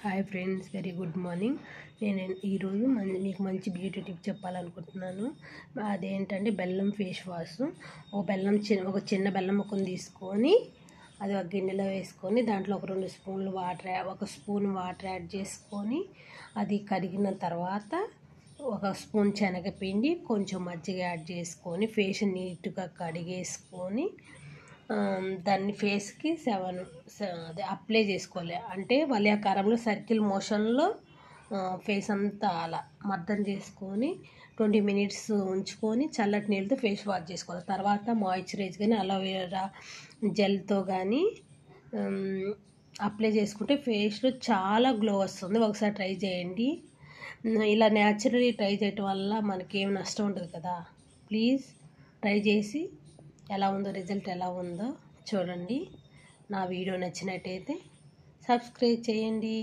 Hi friends, very good morning. నేను ఈరోజు మీకు మంచి బ్యూటీ టిప్ చెప్పాలనుకుంటున్నాను. అదేంటంటే బెల్లం ఫేస్ వాష్. ఒక చిన్న బెల్లం ముక్కను తీసుకొని అది ఒక గిన్నెలో వేసుకొని దాంట్లో ఒక 2 స్పూన్లు ఒక స్పూన్ వాటర్ యాడ్ చేసుకొని అది కడిగిన తర్వాత ఒక స్పూన్ శనగపిండి కొంచెం మజ్జిగ యాడ్ చేసుకొని ఫేస్ నీట్గా కడిగేసుకొని దాన్ని ఫేస్కి అదే అప్లై చేసుకోవాలి. అంటే వలయాకారంలో సర్కిల్ మోషన్లో ఫేస్ అంతా అలా మర్దన చేసుకొని 20 మినిట్స్ ఉంచుకొని చల్లటి నీళ్ళతో ఫేస్ వాష్ చేసుకోవాలి. తర్వాత మాయిశ్చరైజ్ కానీ అలోవెరా జెల్తో కానీ అప్లై చేసుకుంటే ఫేస్లో చాలా గ్లో వస్తుంది. ఒకసారి ట్రై చేయండి. ఇలా న్యాచురల్లీ ట్రై చేయటం వల్ల మనకేం నష్టం ఉండదు కదా. ప్లీజ్ ట్రై చేసి రిజల్ట్ ఎలా ఉందో చూడండి. నా వీడియో నచ్చినట్టయితే సబ్స్క్రైబ్ చేయండి.